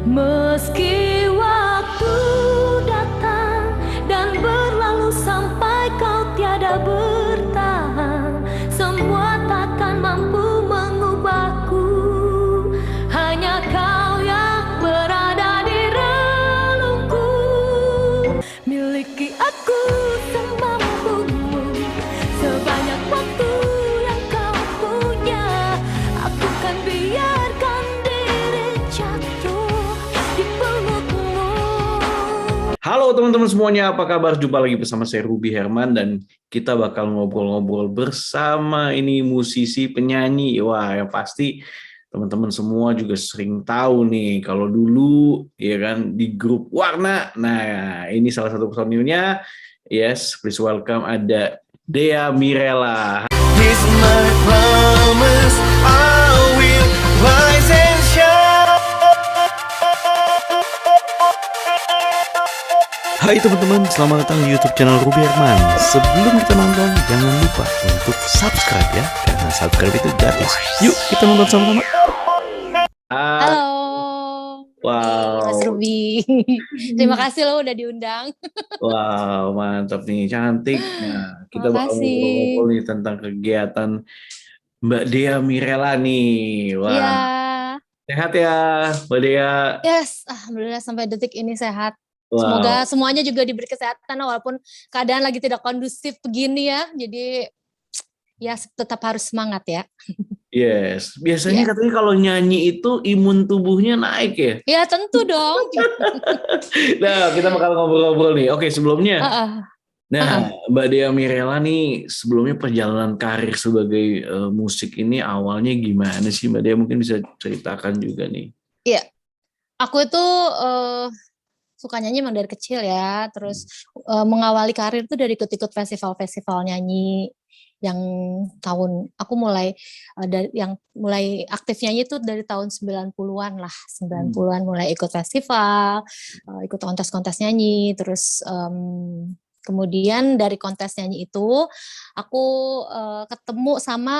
Meski waktu datang dan berlalu sampai kau tiada bertahan, semua takkan mampu mengubahku. Hanya kau yang berada di relungku. Miliki aku semampumu, sebanyak waktu yang kau punya. Aku kan biarkan diri jatuh di pelukmu. Halo teman-teman semuanya, apa kabar? Jumpa lagi bersama saya Ruby Herman dan kita bakal ngobrol-ngobrol bersama ini musisi penyanyi. Wah, yang pasti teman-teman semua juga sering tahu nih kalau dulu ya kan di grup Warna. Nah, ini salah satu personilnya. Yes, please welcome ada Dea Mirela. Here's my promise, I will rise and shine. Hai teman-teman, selamat datang di YouTube channel Ruby Herman. Sebelum kita nonton, jangan lupa untuk subscribe ya, karena subscribe itu gratis. Yuk kita nonton sama-sama. Halo. Wow. Mas Ruby. Terima kasih lo udah diundang. Wow, mantap nih, cantik. Nah, kita bakal Makasih. ngobrol nih tentang kegiatan Mbak Dea Mirela nih. Wah, Iya. sehat ya Mbak Dea. Yes, alhamdulillah sampai detik ini sehat. Wow. Semoga semuanya juga diberi kesehatan walaupun keadaan lagi tidak kondusif begini ya. Jadi ya tetap harus semangat ya. Yes, biasanya Iya. katanya kalau nyanyi itu imun tubuhnya naik ya. Ya tentu dong. Nah, kita bakal ngobrol-ngobrol nih. Oke, sebelumnya. Heeh. Nah, Mbak Dea Mirela nih sebelumnya perjalanan karir sebagai musik ini awalnya gimana sih Mbak Dea? Mungkin bisa ceritakan juga nih. Iya. Aku itu suka nyanyi emang dari kecil ya. Terus mengawali karir tuh dari ikut-ikut festival-festival nyanyi yang aku mulai mulai aktif nyanyi tuh dari tahun 90-an lah. 90-an mulai ikut festival, ikut kontes-kontes nyanyi, terus kemudian dari kontes nyanyi itu aku ketemu sama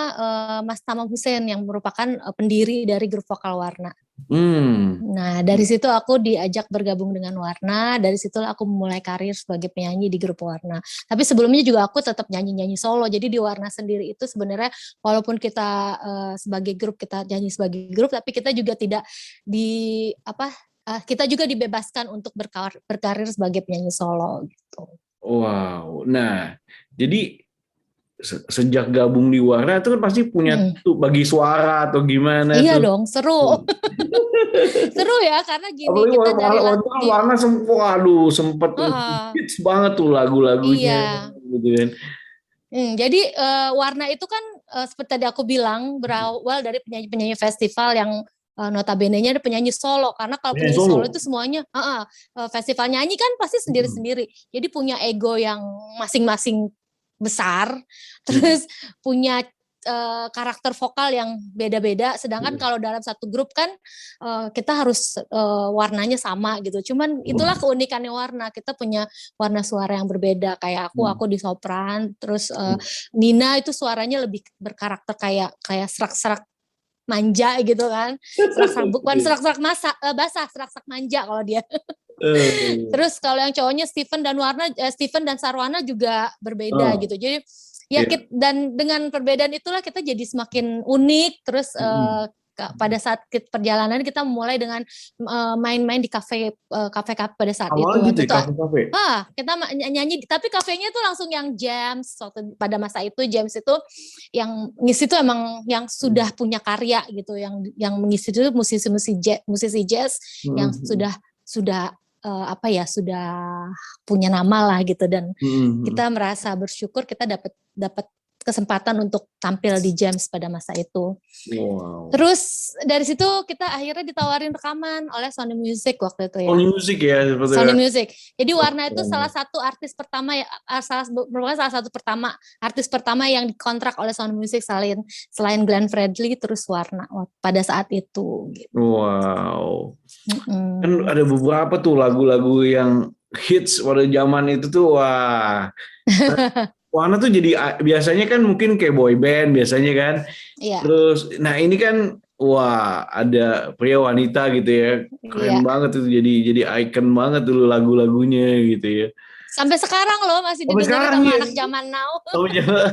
Mas Tamam Hussein yang merupakan pendiri dari grup vokal Warna. Nah, dari situ aku diajak bergabung dengan Warna, dari situlah aku mulai karir sebagai penyanyi di grup Warna. Tapi sebelumnya juga aku tetap nyanyi-nyanyi solo, jadi di Warna sendiri itu sebenarnya walaupun kita sebagai grup, kita nyanyi sebagai grup, tapi kita juga tidak kita juga dibebaskan untuk berkarir sebagai penyanyi solo gitu. Wow, nah jadi sejak gabung di Warna itu kan pasti punya tuh bagi suara atau gimana Iya tuh. dong, seru. Seru ya, karena gini Apalagi kita dari Warna sempet hits banget tuh lagu-lagunya. Iya. Gitu kan. Jadi Warna itu kan seperti tadi aku bilang berawal dari penyanyi-penyanyi festival yang notabene-nya ada penyanyi solo, karena kalau penyanyi solo itu semuanya festival nyanyi kan pasti sendiri-sendiri. Jadi punya ego yang masing-masing besar, terus punya karakter vokal yang beda-beda, sedangkan kalau dalam satu grup kan kita harus warnanya sama gitu. Cuman itulah keunikannya Warna, kita punya warna suara yang berbeda. Kayak aku di sopran, terus Nina itu suaranya lebih berkarakter kayak serak-serak manja gitu kan. Serak-serak bukan serak-serak basah, serak-serak manja kalau dia. Terus kalau yang cowoknya Steven dan Sarwana juga berbeda gitu. Jadi ya dan dengan perbedaan itulah kita jadi semakin unik. Terus pada saat perjalanan kita mulai dengan main-main di kafe pada saat awalnya itu. Gitu, kafe-kafe. Kita nyanyi, tapi kafenya itu langsung yang jams. Waktu pada masa itu jams itu yang ngisi itu emang yang sudah punya karya gitu, yang mengisi itu musisi jazz yang sudah sudah punya nama lah gitu, dan kita merasa bersyukur kita dapat kesempatan untuk tampil di Jams pada masa itu. Wow. Terus dari situ kita akhirnya ditawarin rekaman oleh Sony Music waktu itu ya. Sony Music ya sebetulnya. Sony Music. Jadi Warna itu salah satu artis pertama merupakan salah satu artis pertama yang dikontrak oleh Sony Music selain Glenn Fredly, terus Warna pada saat itu. Gitu. Wow. Kan ada beberapa tuh lagu-lagu yang hits pada zaman itu tuh, wah. Warna tuh jadi biasanya kan mungkin kayak boy band biasanya kan. Iya. Terus nah ini kan wah ada pria wanita gitu ya, keren Iya. banget itu, jadi icon banget dulu lagu-lagunya gitu ya. Sampai sekarang loh masih Sampai didengerin sekarang sama ya. anak zaman now. Oh, jangan.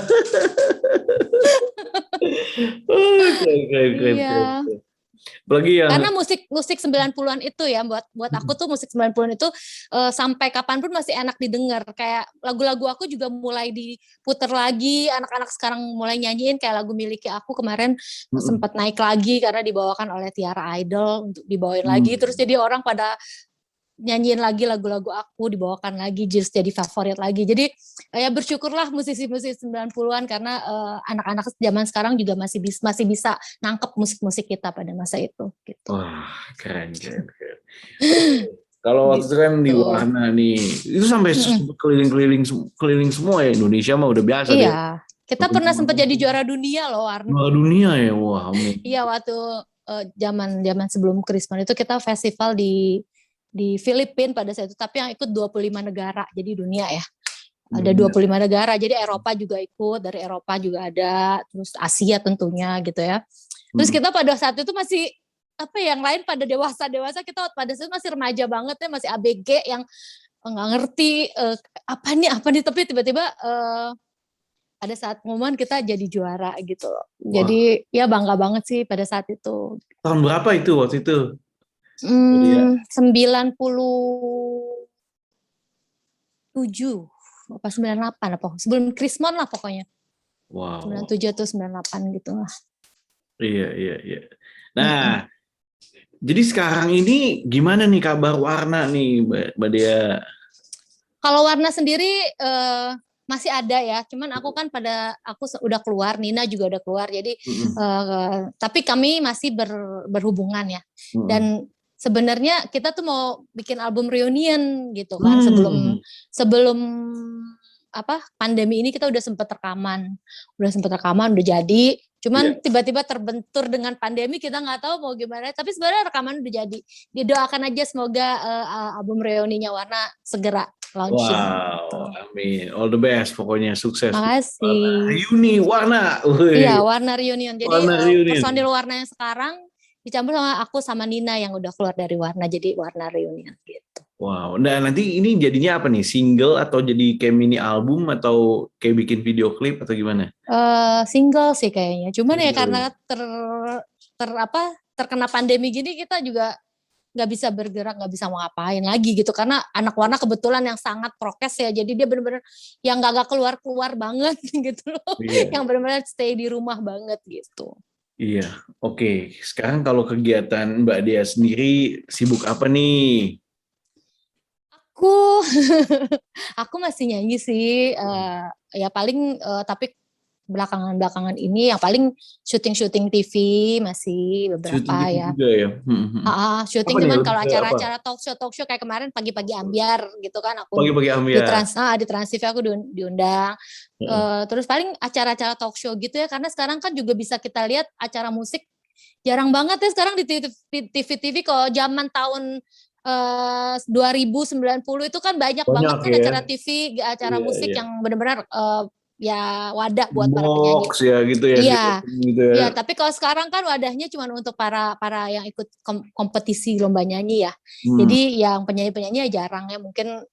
Oh, keren, keren, keren, keren, Iya. keren. Apalagi yang Karena musik 90-an itu ya, buat aku tuh musik 90-an itu sampai kapanpun masih enak didengar. Kayak lagu-lagu aku juga mulai diputer lagi, anak-anak sekarang mulai nyanyiin kayak lagu Miliki Aku kemarin sempat naik lagi karena dibawakan oleh Tiara Idol untuk dibawain lagi, terus jadi orang pada nyanyiin lagi lagu-lagu aku, dibawakan lagi, jadi favorit lagi. Jadi ya bersyukurlah musisi-musisi 90-an karena anak-anak zaman sekarang juga masih bisa nangkep musik-musik kita pada masa itu gitu. wah, keren, keren, keren. Kalau waktu itu kan di Gitu. Warna nih, itu sampai keliling semua ya, Indonesia mah udah biasa deh. Iya, kita pernah sempat jadi juara dunia loh, Warna. Juara dunia ya, wah. Iya, waktu zaman sebelum Krismon itu kita festival di Filipina pada saat itu, tapi yang ikut 25 negara, jadi dunia ya. Ada 25 negara, jadi Eropa juga ikut, dari Eropa juga ada, terus Asia tentunya gitu ya. Terus kita pada saat itu masih yang lain pada dewasa, kita pada saat itu masih remaja banget ya, masih ABG yang nggak ngerti apa nih, tapi tiba-tiba ada saat momen kita jadi juara gitu. Jadi ya bangga banget sih pada saat itu. Tahun berapa itu waktu itu? 97 apa 98 apa sebelum Krismon lah pokoknya. Wow. 97 atau 98 gitu lah. Iya. Nah, jadi sekarang ini gimana nih kabar Warna nih, Mbak Dea? Kalau Warna sendiri masih ada ya, cuman aku udah keluar, Nina juga udah keluar, jadi tapi kami masih berhubungan ya. Dan sebenarnya kita tuh mau bikin album reunion gitu kan, sebelum pandemi ini kita udah sempat rekaman, udah jadi. Cuman tiba-tiba terbentur dengan pandemi, kita nggak tahu mau gimana. Tapi sebenarnya rekaman udah jadi. Didoakan aja semoga album reuninya Warna segera launching. Wow, amin. All the best, pokoknya sukses. Makasih. Reuni Warna. Iya, Warna reunion. Jadi personil Warna yang sekarang dicampur sama aku sama Nina yang udah keluar dari Warna, jadi Warna reunion gitu. Wow, nah nanti ini jadinya apa nih? Single atau jadi kayak mini album atau kayak bikin video klip atau gimana? Single sih kayaknya. Cuman ya karena terkena pandemi gini, kita juga nggak bisa bergerak, nggak bisa mau ngapain lagi gitu, karena anak Warna kebetulan yang sangat prokes ya, jadi dia benar-benar yang nggak keluar banget gitu loh, yang benar-benar stay di rumah banget gitu. Iya, oke. Sekarang kalau kegiatan Mbak Dea sendiri sibuk apa nih? Aku masih nyanyi sih, ya paling tapi belakangan ini yang paling syuting TV masih beberapa syuting ya. Juga ya. Syuting cuman kalau acara-acara talk show kayak kemarin Pagi-Pagi Ambiar gitu kan, aku Pagi-Pagi Ambiar di Trans TV aku diundang. Terus paling acara-acara talk show gitu ya, karena sekarang kan juga bisa kita lihat acara musik jarang banget ya sekarang di TV. Kalau zaman tahun 2090 itu kan banyak banget kan acara TV, acara musik yang benar-benar ya wadah buat para penyanyi. Ya gitu ya. Iya. Gitu ya. Iya, tapi kalau sekarang kan wadahnya cuma untuk para yang ikut kompetisi lomba nyanyi ya. Jadi yang penyanyi-penyanyi ya jarang ya, mungkin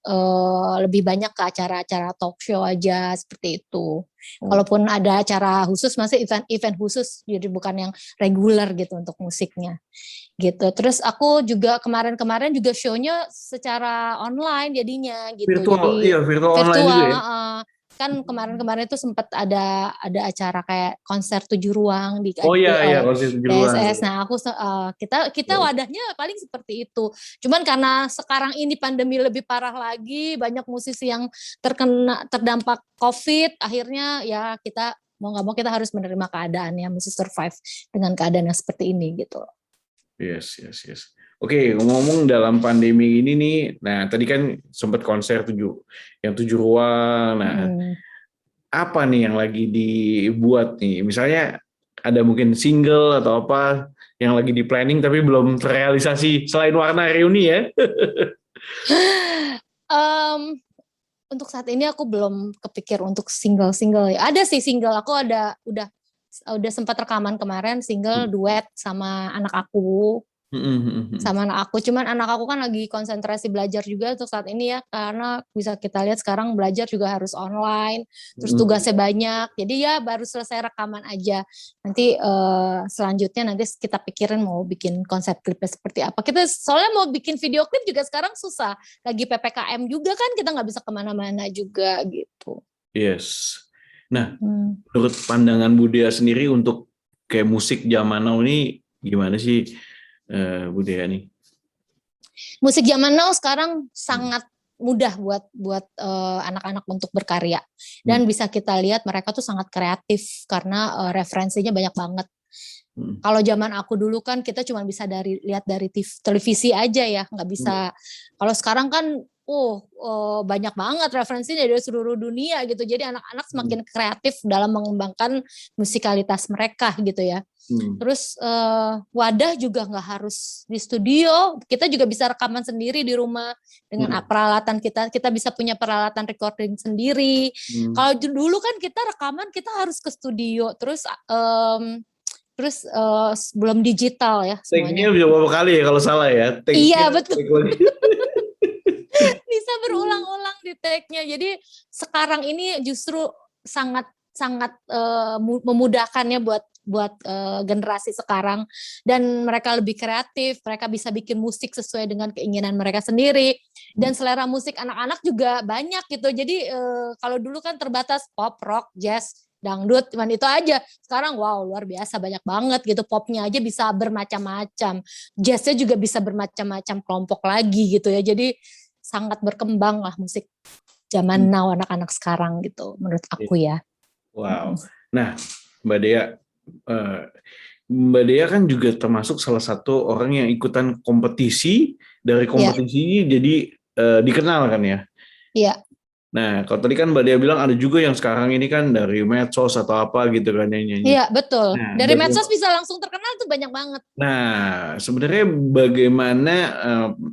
lebih banyak ke acara-acara talk show aja seperti itu. Kalaupun ada acara khusus masih event khusus, jadi bukan yang reguler gitu untuk musiknya. Gitu. Terus aku juga kemarin juga show-nya secara online jadinya gitu. Virtual, jadi virtual online juga ya. Kan kemarin itu sempat ada acara kayak konser 7 ruang di konser 7 ruang. PSS. Nah, kita wadahnya paling seperti itu. Cuman karena sekarang ini pandemi lebih parah lagi, banyak musisi yang terdampak COVID, akhirnya ya kita mau nggak mau kita harus menerima keadaannya, mesti survive dengan keadaan yang seperti ini gitu. Yes. Oke, ngomong dalam pandemi ini nih, nah tadi kan sempat konser 7 ruang. Nah, apa nih yang lagi dibuat nih? Misalnya ada mungkin single atau apa yang lagi di planning tapi belum terrealisasi selain Warna reuni ya? Untuk saat ini aku belum kepikir untuk single ya. Ada sih single, aku udah udah sempat rekaman kemarin single duet sama anak aku. Cuman anak aku kan lagi konsentrasi belajar juga untuk saat ini ya, karena bisa kita lihat sekarang belajar juga harus online, terus tugasnya banyak, jadi ya baru selesai rekaman aja. Nanti selanjutnya nanti kita pikirin mau bikin konsep klipnya seperti apa. Kita soalnya mau bikin video klip juga sekarang susah, lagi PPKM juga kan, kita nggak bisa kemana-mana juga gitu. Yes. Nah, menurut pandangan Budaya sendiri untuk kayak musik zaman now ini gimana sih? Budaya nih. Musik zaman now sekarang sangat mudah buat anak-anak untuk berkarya, dan bisa kita lihat mereka tuh sangat kreatif karena referensinya banyak banget. Kalau zaman aku dulu kan kita cuma bisa lihat dari televisi aja ya, nggak bisa. Kalau sekarang kan banyak banget referensinya dari seluruh dunia gitu. Jadi anak-anak semakin kreatif dalam mengembangkan musikalitas mereka gitu ya. Terus wadah juga nggak harus di studio, kita juga bisa rekaman sendiri di rumah dengan peralatan kita bisa punya peralatan recording sendiri. Kalau dulu kan kita rekaman kita harus ke studio, terus belum digital ya semuanya. Take-nya berapa kali ya kalau salah ya? Iya betul. Bisa berulang-ulang di take-nya. Jadi sekarang ini justru sangat memudahkannya buat generasi sekarang, dan mereka lebih kreatif, mereka bisa bikin musik sesuai dengan keinginan mereka sendiri, dan selera musik anak-anak juga banyak gitu. Jadi kalau dulu kan terbatas pop, rock, jazz, dangdut, cuman itu aja. Sekarang wow, luar biasa, banyak banget gitu. Popnya aja bisa bermacam-macam, jazznya juga bisa bermacam-macam kelompok lagi gitu ya. Jadi sangat berkembang lah musik zaman now anak-anak sekarang gitu menurut aku ya. Wow. Nah, Mbak Dea kan juga termasuk salah satu orang yang ikutan kompetisi, dari kompetisi jadi dikenal kan ya? Iya. Nah, kalau tadi kan Mbak Dea bilang ada juga yang sekarang ini kan dari medsos atau apa gitu kan yang nyanyi. Iya, betul. Nah, dari medsos bisa langsung terkenal tuh banyak banget. Nah, sebenarnya bagaimana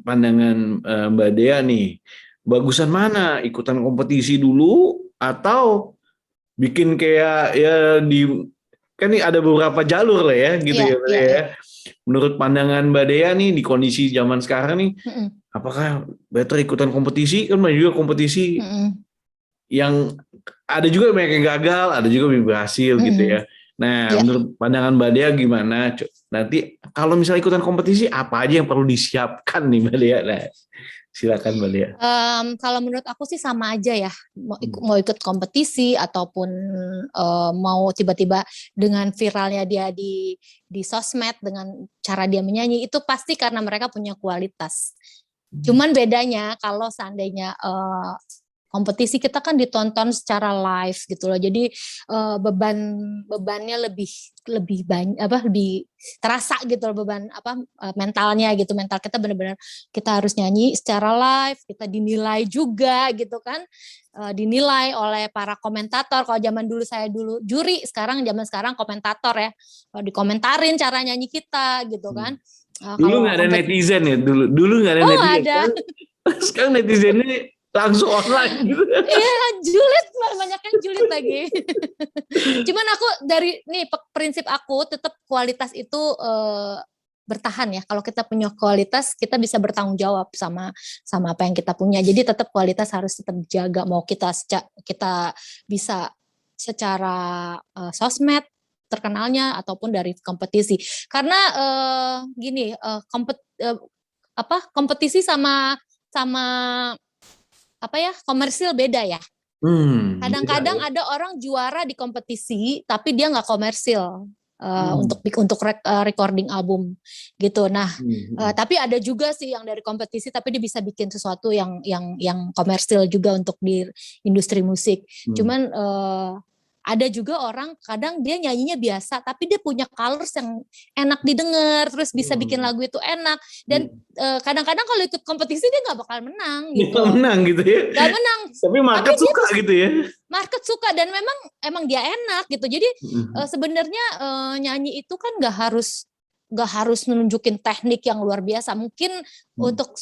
pandangan Mbak Dea nih? Bagusan mana? Ikutan kompetisi dulu atau bikin kayak ya kan ini ada beberapa jalur lah ya gitu ya, Mbak Dea. Iya. Menurut pandangan Mbak Dea nih di kondisi zaman sekarang nih, apakah better ikutan kompetisi? Kan banyak juga kompetisi yang ada juga banyak yang gagal, ada juga yang berhasil gitu ya. Nah, menurut pandangan Mbak Dea gimana? Nanti kalau misalnya ikutan kompetisi, apa aja yang perlu disiapkan nih Mbak Dea? Nah, silakan Mbak Dea. Kalau menurut aku sih sama aja ya, mau ikut kompetisi ataupun mau tiba-tiba dengan viralnya dia di sosmed dengan cara dia menyanyi, itu pasti karena mereka punya kualitas. Cuman bedanya kalau seandainya kompetisi kita kan ditonton secara live gitu loh, jadi bebannya lebih banyak, lebih terasa gitu loh, beban mentalnya gitu, mental kita benar-benar kita harus nyanyi secara live, kita dinilai juga gitu kan, dinilai oleh para komentator. Kalau zaman dulu saya dulu juri, zaman sekarang komentator ya, dikomentarin cara nyanyi kita gitu kan. Dulu nggak ada netizen ya, dulu nggak ada netizen. Ada. Sekarang netizennya langsung online gitu. Iya, julid, banyak yang julid lagi. Cuman aku prinsip aku tetap kualitas itu bertahan ya. Kalau kita punya kualitas, kita bisa bertanggung jawab sama apa yang kita punya. Jadi tetap kualitas harus tetap dijaga. Mau kita bisa secara sosmed terkenalnya ataupun dari kompetisi. Karena kompetisi sama komersil beda ya. Kadang-kadang ada orang juara di kompetisi tapi dia nggak komersil untuk recording album gitu. Nah, tapi ada juga sih yang dari kompetisi tapi dia bisa bikin sesuatu yang komersil juga untuk di industri musik. Cuman ada juga orang kadang dia nyanyinya biasa tapi dia punya colors yang enak didengar, terus bisa bikin lagu itu enak, dan kadang-kadang kalau ikut kompetisi dia nggak bakal menang gitu. Nggak menang gitu ya. Nggak menang. Tapi market suka gitu ya. Market suka, dan emang dia enak gitu. Jadi sebenarnya nyanyi itu kan nggak harus menunjukin teknik yang luar biasa. Mungkin untuk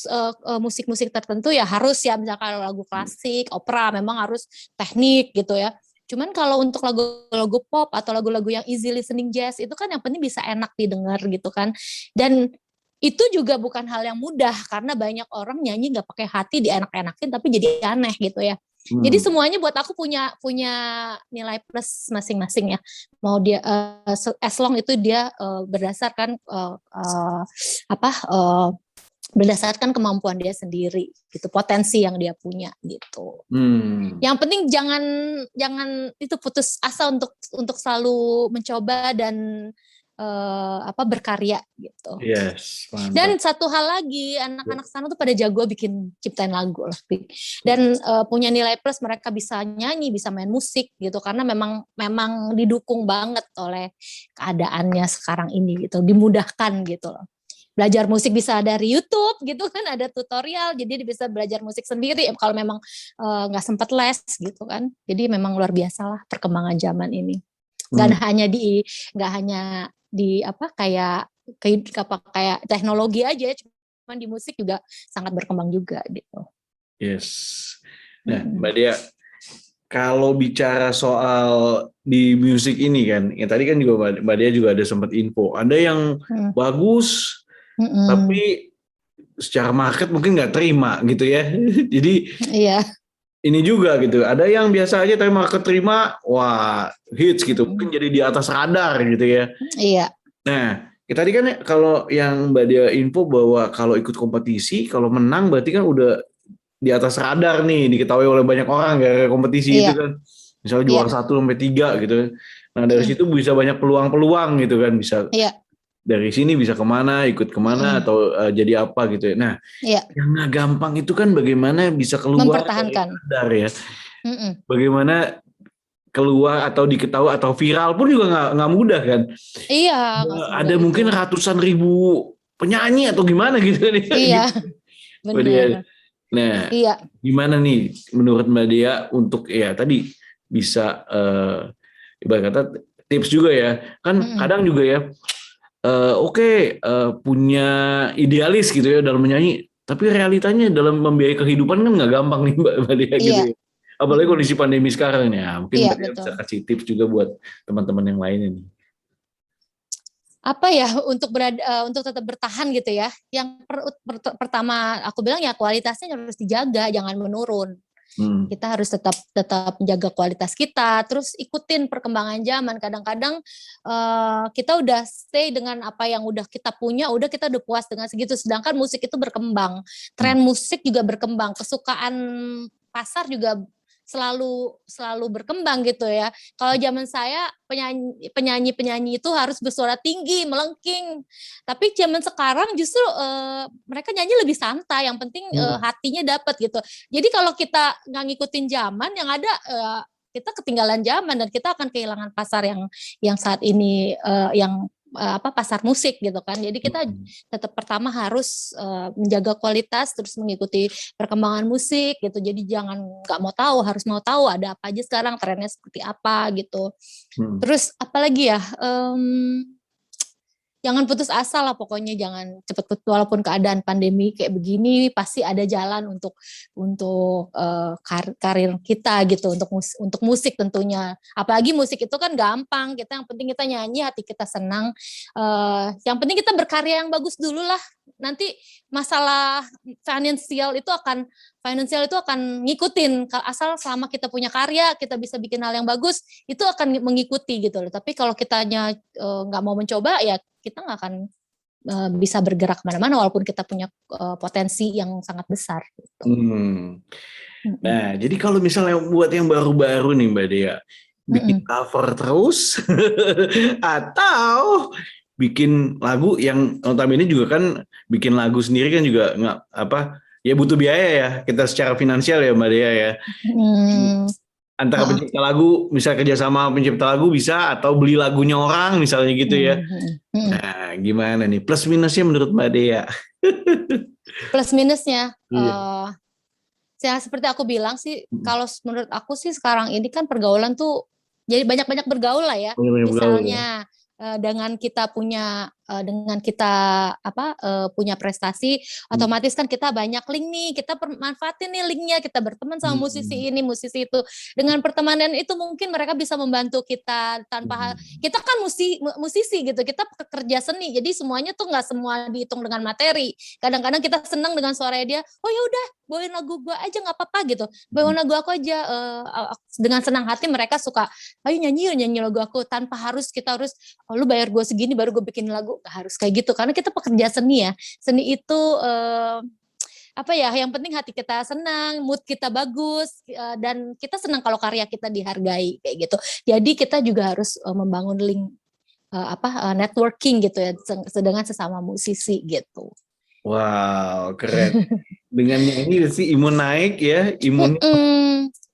musik-musik tertentu ya harus ya, misalkan lagu klasik, opera memang harus teknik gitu ya. Cuman kalau untuk lagu-lagu pop atau lagu-lagu yang easy listening jazz itu kan yang penting bisa enak didengar gitu kan. Dan itu juga bukan hal yang mudah karena banyak orang nyanyi nggak pakai hati dienak-enakin tapi jadi aneh gitu ya. Jadi semuanya buat aku punya nilai plus masing-masing ya. Mau dia as long itu dia berdasarkan berdasarkan kemampuan dia sendiri gitu, potensi yang dia punya gitu. Yang penting jangan itu putus asa untuk selalu mencoba dan berkarya gitu. Yes, mantap. Dan satu hal lagi, anak-anak sana tuh pada jago bikin ciptain lagu lah. Dan punya nilai plus, mereka bisa nyanyi, bisa main musik gitu karena memang didukung banget oleh keadaannya sekarang ini gitu, dimudahkan gitu loh. Belajar musik bisa dari YouTube gitu kan, ada tutorial, jadi dia bisa belajar musik sendiri kalau memang nggak sempat les gitu kan. Jadi memang luar biasa lah perkembangan zaman ini. Nggak hanya di kayak teknologi aja, cuman di musik juga sangat berkembang juga gitu. Yes. Nah, Mbak Dea, kalau bicara soal di musik ini kan, ya tadi kan juga Mbak Dea juga ada sempat info, ada yang bagus, tapi secara market mungkin nggak terima gitu ya. Jadi ini juga gitu, ada yang biasa aja tapi market terima, wah hits gitu, mungkin jadi di atas radar gitu ya. Iya. Nah, tadi kan kalau yang Mbak Dea info bahwa kalau ikut kompetisi, kalau menang berarti kan udah di atas radar nih, diketahui oleh banyak orang gara-gara kompetisi itu kan. Misalnya juara 1 sampai 3 gitu. Nah, dari situ bisa banyak peluang-peluang gitu kan, bisa dari sini bisa kemana, ikut kemana atau jadi apa gitu ya. Nah, yang nggak gampang itu kan bagaimana bisa keluar dari radar ya. Bagaimana keluar atau diketahui atau viral pun juga nggak mudah kan. Iya. Ada mungkin ratusan ribu penyanyi atau gimana gitu kan. Iya. Benar. Nah, gimana nih menurut Mbak Dea untuk tadi bisa ibarat kata tips juga ya. Kan kadang juga ya punya idealis gitu ya dalam menyanyi, tapi realitanya dalam membiayai kehidupan kan nggak gampang nih Mbak Dea gitu ya. Apalagi kondisi pandemi sekarang nih, mungkin Mbak Dea bisa kasih tips juga buat teman-teman yang lain ini. Apa ya, untuk tetap bertahan gitu ya. Yang pertama aku bilang ya kualitasnya harus dijaga, jangan menurun. Kita harus tetap menjaga kualitas kita, terus ikutin perkembangan zaman. Kadang-kadang kita udah stay dengan apa yang udah kita punya, kita udah puas dengan segitu. Sedangkan musik itu berkembang, tren musik juga berkembang, kesukaan pasar juga selalu berkembang gitu ya. Kalau zaman saya penyanyi itu harus bersuara tinggi, melengking. Tapi zaman sekarang justru mereka nyanyi lebih santai, yang penting hatinya dapat gitu. Jadi kalau kita nggak ngikutin zaman, yang ada kita ketinggalan zaman dan kita akan kehilangan pasar yang saat ini pasar musik gitu kan. Jadi kita tetap pertama harus menjaga kualitas, terus mengikuti perkembangan musik gitu. Jadi jangan harus mau tahu ada apa aja sekarang, trennya seperti apa gitu. Terus apalagi ya, jangan putus asa lah pokoknya, jangan cepet walaupun keadaan pandemi kayak begini pasti ada jalan untuk karir kita gitu, untuk musik tentunya. Apalagi musik itu kan gampang, yang penting kita nyanyi, hati kita senang. Yang penting kita berkarya yang bagus dulu lah. Nanti masalah finansial itu akan ngikutin, asal selama kita punya karya, kita bisa bikin hal yang bagus, itu akan mengikuti gitu loh. Tapi kalau kitanya nggak mau mencoba, ya kita nggak akan bisa bergerak kemana-mana walaupun kita punya potensi yang sangat besar. Gitu. Nah, jadi kalau misalnya buat yang baru-baru nih Mbak Dea, bikin cover terus atau bikin lagu yang notabene juga kan bikin lagu sendiri kan juga butuh biaya ya, kita secara finansial ya Mbak Dea ya. Antara pencipta lagu, misalnya kerjasama pencipta lagu bisa, atau beli lagunya orang misalnya gitu ya. Nah, gimana nih plus minusnya menurut Mbak Dea? Plus minusnya, ya seperti aku bilang sih, kalau menurut aku sih sekarang ini kan pergaulan tuh jadi banyak-banyak bergaul lah ya. Misalnya dengan kita punya dengan kita punya prestasi, otomatis kan kita banyak link nih, kita manfaatin nih linknya, kita berteman sama musisi ini, musisi itu. Dengan pertemanan itu mungkin mereka bisa membantu kita tanpa kita kan musisi gitu, kita pekerja seni, jadi semuanya tuh nggak semua dihitung dengan materi. Kadang-kadang kita senang dengan suaranya dia, oh ya udah bawain lagu gue aja nggak apa-apa gitu, bawain lagu aku aja, dengan senang hati mereka suka, ayo nyanyi lagu aku, tanpa kita harus lu bayar gue segini baru gue bikin lagu, nggak harus kayak gitu, karena kita pekerja seni ya. Seni itu yang penting hati kita senang, mood kita bagus, dan kita senang kalau karya kita dihargai kayak gitu. Jadi kita juga harus membangun link networking gitu ya dengan sesama musisi gitu. Wow, keren. Dengan nyanyi sih imun naik ya, imun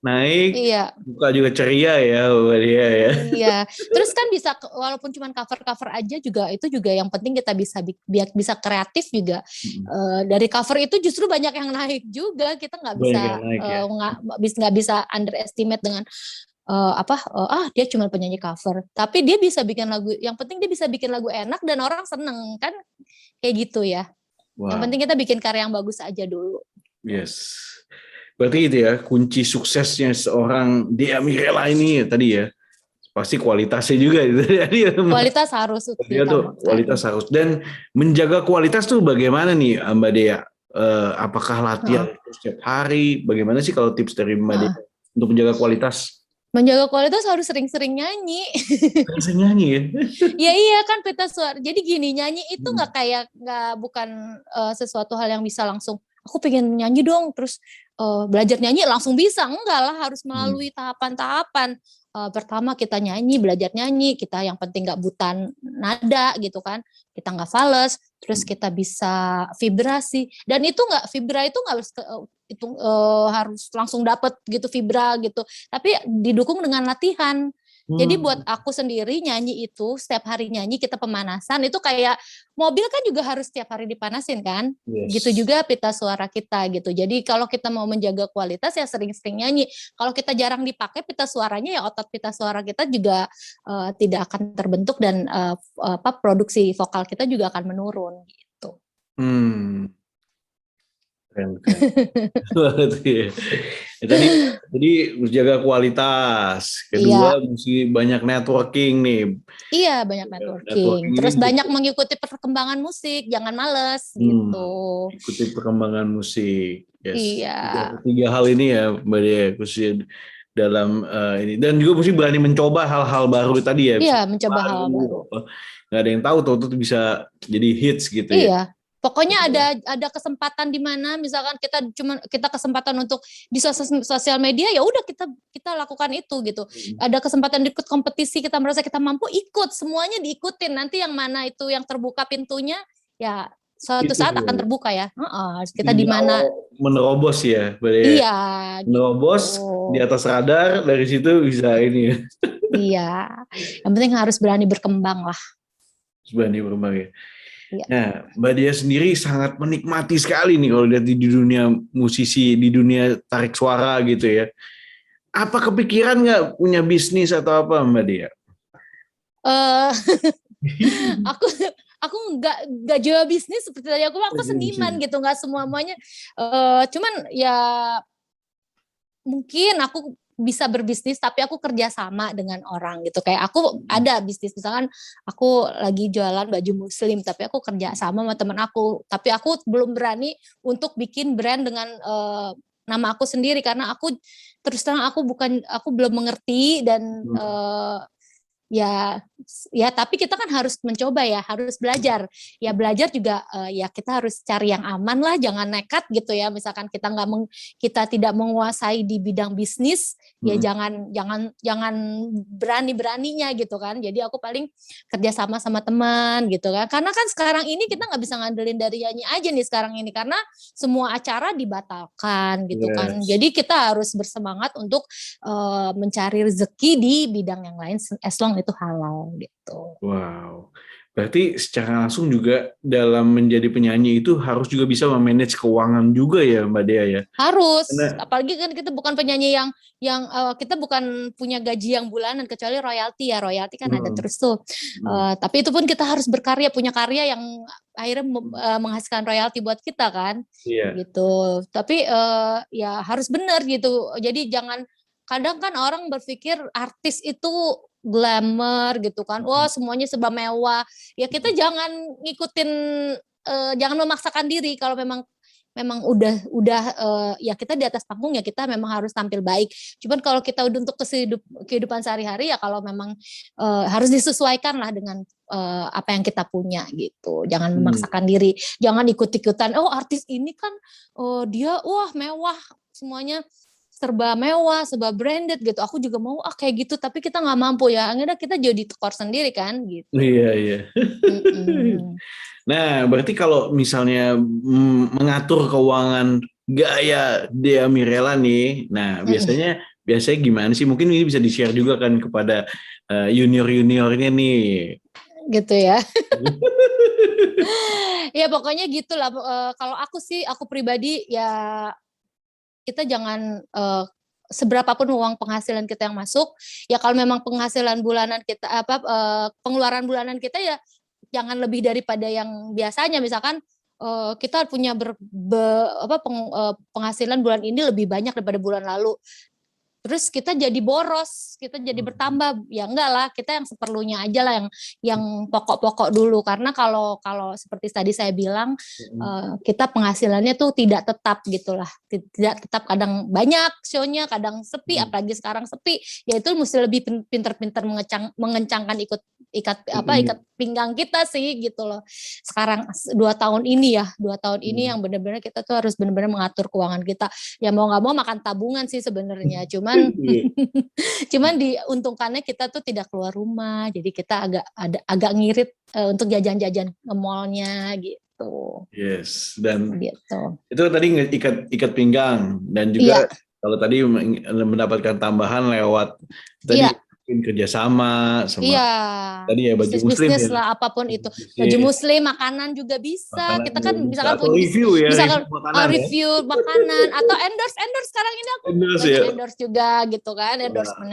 naik, iya. Buka juga ceria ya buat dia ya. Iya, terus kan bisa walaupun cuma cover aja juga, itu juga yang penting kita bisa kreatif juga. Dari cover itu justru banyak yang naik juga, kita nggak bisa underestimate dengan dia cuma penyanyi cover, tapi dia bisa bikin lagu, yang penting dia bisa bikin lagu enak dan orang seneng kan, kayak gitu ya. Wow. Yang penting kita bikin karya yang bagus aja dulu. Yes. Berarti itu ya kunci suksesnya seorang Dea Mirela ini ya, tadi ya. Pasti kualitasnya juga itu. Kualitas harus kualitas harus, dan menjaga kualitas tuh bagaimana nih Mbak Dea? Apakah latihan setiap hari? Bagaimana sih kalau tips dari Mbak Dea untuk menjaga kualitas? Menjaga kualitas harus sering-sering nyanyi. Sering nyanyi ya? Ya iya kan pita suara. Jadi gini, nyanyi itu bukan sesuatu hal yang bisa langsung aku pengen nyanyi dong terus belajar nyanyi langsung bisa, enggak lah, harus melalui tahapan-tahapan. Pertama kita belajar nyanyi, kita yang penting nggak buta nada gitu kan, kita nggak fales, terus kita bisa vibrasi, dan itu vibra itu nggak harus langsung dapet gitu vibra gitu, tapi didukung dengan latihan. Jadi buat aku sendiri nyanyi itu setiap hari nyanyi, kita pemanasan itu kayak mobil kan juga harus setiap hari dipanasin kan. Yes. Gitu juga pita suara kita gitu. Jadi kalau kita mau menjaga kualitas ya sering-sering nyanyi. Kalau kita jarang dipakai pita suaranya ya otot pita suara kita juga tidak akan terbentuk, dan produksi vokal kita juga akan menurun gitu. Keren. Jadi menjaga kualitas. Kedua mesti banyak networking nih. Iya, banyak networking. Terus banyak mengikuti perkembangan musik, jangan males gitu. Ikuti perkembangan musik. Yes. Iya. Tiga hal ini ya Mbak Dea, khususnya dalam ini, dan juga mesti berani mencoba hal-hal baru tadi ya. Iya, mencoba hal baru. Nggak ada yang tahu tuh bisa jadi hits gitu ya. Iya. Pokoknya ada kesempatan di mana misalkan kita kesempatan untuk di sosial media, ya udah kita lakukan itu gitu. Ada kesempatan ikut kompetisi, kita merasa kita mampu, ikut, semuanya diikutin. Nanti yang mana itu yang terbuka pintunya ya suatu saat akan terbuka ya. Kita di mana menerobos ya. Iya. Menerobos di atas radar, dari situ bisa ini. Iya. Yang penting harus berani berkembang lah. Berani berkembang ya. Ya. Nah, Mbak Dea sendiri sangat menikmati sekali nih kalau lihat di dunia musisi, di dunia tarik suara gitu ya. Apa kepikiran nggak punya bisnis atau apa Mbak Dea? Aku nggak jual bisnis seperti tadi, aku seniman gitu, nggak semuanya. Cuman ya mungkin aku bisa berbisnis tapi aku kerja sama dengan orang gitu. Kayak aku ada bisnis, misalkan aku lagi jualan baju muslim tapi aku kerja sama teman aku, tapi aku belum berani untuk bikin brand dengan nama aku sendiri karena aku terus terang aku belum mengerti, dan ya tapi kita kan harus mencoba ya, harus belajar juga. Ya kita harus cari yang aman lah, jangan nekat gitu ya. Misalkan kita tidak menguasai di bidang bisnis, ya jangan beraninya gitu kan. Jadi aku paling kerja sama teman gitu kan, karena kan sekarang ini kita nggak bisa ngandelin dari nyanyi aja nih sekarang ini, karena semua acara dibatalkan gitu kan. Jadi kita harus bersemangat untuk mencari rezeki di bidang yang lain as long itu halal gitu. Wow. Berarti secara langsung juga dalam menjadi penyanyi itu harus juga bisa memanage keuangan juga ya Mbak Dea ya. Harus, Karena apalagi kan kita bukan penyanyi yang kita bukan punya gaji yang bulanan kecuali royalti ya, royalti kan ada terus tuh. Tapi itu pun kita harus berkarya, punya karya yang akhirnya menghasilkan royalti buat kita kan, iya. gitu. Tapi ya harus benar gitu. Jadi jangan, kadang kan orang berpikir artis itu glamour gitu kan, wah semuanya serba mewah. Ya kita jangan ngikutin, jangan memaksakan diri. Kalau memang udah ya kita di atas panggung ya kita memang harus tampil baik. Cuman kalau kita udah untuk kehidupan sehari-hari ya kalau memang harus disesuaikan lah dengan apa yang kita punya gitu. Jangan memaksakan diri, jangan ikut-ikutan. Oh artis ini kan dia wah mewah, semuanya serba mewah, serba branded gitu. Aku juga mau kayak gitu, tapi kita nggak mampu ya. Akhirnya kita jadi tekor sendiri kan gitu. Iya. Nah, berarti kalau misalnya mengatur keuangan gaya Dea Mirela nih, nah biasanya gimana sih? Mungkin ini bisa di-share juga kan kepada junior-juniornya nih. Gitu ya. Ya pokoknya gitulah. Kalau aku pribadi ya kita jangan seberapapun uang penghasilan kita yang masuk, ya kalau memang penghasilan bulanan kita pengeluaran bulanan kita ya jangan lebih daripada yang biasanya. Misalkan kita punya penghasilan bulan ini lebih banyak daripada bulan lalu. Terus kita jadi boros, kita jadi bertambah, ya enggak lah, kita yang seperlunya aja lah, yang pokok-pokok dulu. Karena kalau seperti tadi saya bilang, kita penghasilannya tuh tidak tetap gitulah, tidak tetap, kadang banyak show-nya, kadang sepi, apalagi sekarang sepi, ya itu mesti lebih pinter-pinter mengencangkan ikat pinggang kita sih gitu loh. Sekarang 2 tahun ini yang benar-benar kita tuh harus benar-benar mengatur keuangan kita. Ya mau nggak mau makan tabungan sih sebenarnya, cuman diuntungkannya kita tuh tidak keluar rumah, jadi kita agak ngirit untuk jajan-jajan ke mall-nya gitu. Yes, dan gitu. Itu tadi ikat pinggang, dan juga kalau tadi mendapatkan tambahan lewat tadi kerjasama sama tadi ya baju muslim bisnis ya. lah, apapun itu, baju muslim, makanan juga bisa. Kita kan misalkan review ya, misalkan review makanan atau endorse sekarang ini aku endorse juga gitu kan,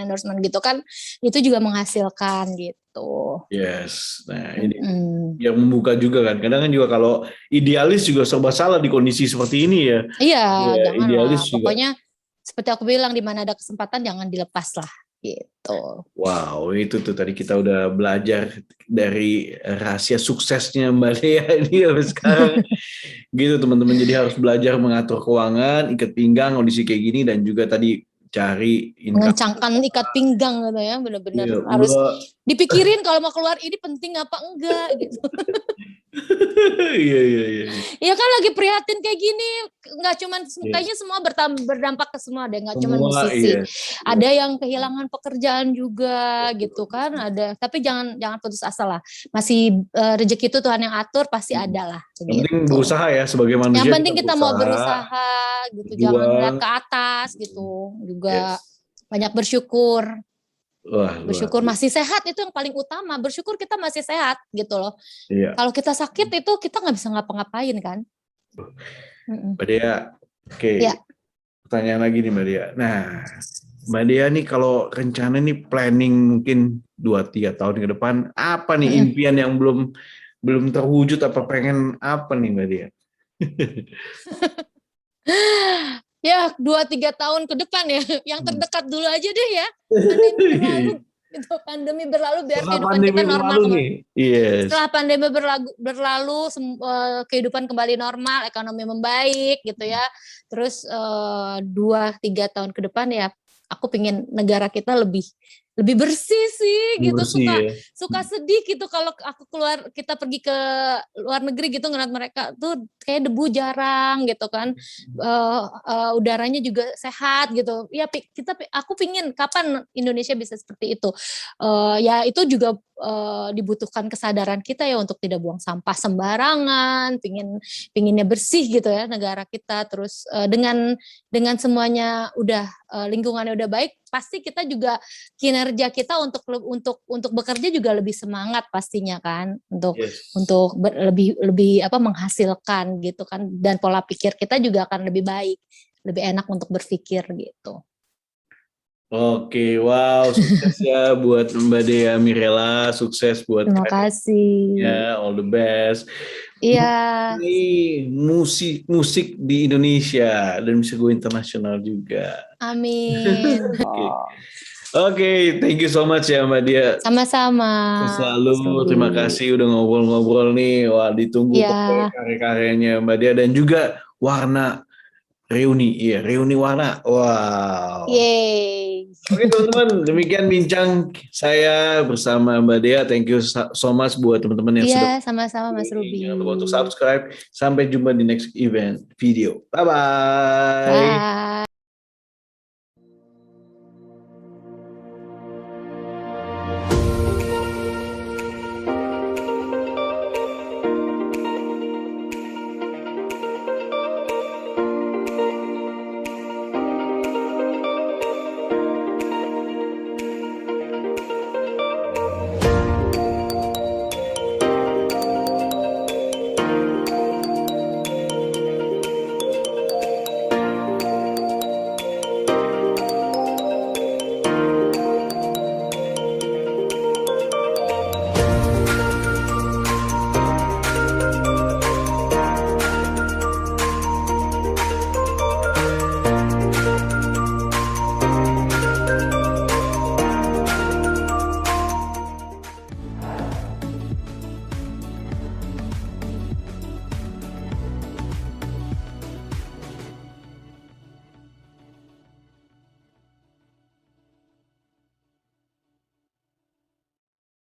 endorsement gitu kan, itu juga menghasilkan gitu. Yes, nah ini yang membuka juga kan. Kadang kan juga kalau idealis juga serba salah di kondisi seperti ini ya. Iya, jangan idealis lah. Pokoknya seperti aku bilang, di mana ada kesempatan jangan dilepas lah. Gitu. Wow, itu tuh tadi kita udah belajar dari rahasia suksesnya Mbak Dea ini sampai sekarang. Gitu teman-teman, jadi harus belajar mengatur keuangan, ikat pinggang kondisi kayak gini, dan juga tadi cari mengencangkan ikat pinggang gitu ya, benar-benar harus dipikirin kalau mau keluar ini penting apa enggak gitu. Iya. Iya kan lagi prihatin kayak gini, nggak cuman kayaknya semua berdampak ke semua deh, nggak cuma musisi. Ada yang kehilangan pekerjaan juga gitu kan, ada. Tapi jangan putus asa lah. Masih rezeki itu Tuhan yang atur, pasti ada lah. Yang penting berusaha ya sebagai manusia. Yang penting kita mau berusaha gitu, jangan lihat ke atas gitu. Juga banyak bersyukur. Bersyukur masih sehat, itu yang paling utama. Bersyukur kita masih sehat gitu loh. Kalau kita sakit itu kita nggak bisa ngapa-ngapain kan. Mbak Dea, pertanyaan lagi nih Mbak Dea. Nah, Mbak Dea nih kalau rencana nih planning mungkin 2-3 tahun ke depan, apa nih impian yang belum terwujud, apa pengen apa nih Mbak Dea? Ya 2-3 tahun ke depan ya, yang terdekat dulu aja deh ya. Pandemi berlalu biar kehidupan kita normal. Setelah pandemi berlalu, kehidupan kembali normal, ekonomi membaik gitu ya. Terus 2-3 tahun ke depan ya, aku pengen negara kita lebih bersih sih gitu. Suka sedih gitu kalau kita pergi ke luar negeri gitu, ngeliat mereka tuh kayak debu jarang gitu kan, udaranya juga sehat gitu ya. Aku pingin kapan Indonesia bisa seperti itu. Ya itu juga dibutuhkan kesadaran kita ya untuk tidak buang sampah sembarangan, pinginnya bersih gitu ya negara kita. Terus dengan semuanya udah lingkungannya udah baik, pasti kita juga kinerja kita untuk bekerja juga lebih semangat pastinya kan, untuk lebih menghasilkan gitu kan, dan pola pikir kita juga akan lebih baik, lebih enak untuk berpikir gitu. Oke, wow, sukses ya buat Mbak Dea Mirela, sukses buat Terima kasih. ya, all the best. Iya. Ini musik di Indonesia dan bisa go internasional juga. Amin. Oke, thank you so much ya Mbak Dia. Sama-sama. Selalu terima kasih udah ngobrol-ngobrol nih. Wah, ditunggu karya-karyanya Mbak Dia dan juga Warna Reuni, Reuni Warna. Wow. Yeay. Oke teman-teman, demikian bincang saya bersama Mbak Dea. Thank you so much buat teman-teman yang sudah. Iya, sama-sama Mas Ruby. Jangan lupa untuk subscribe. Sampai jumpa di next event video. Bye-bye. Bye.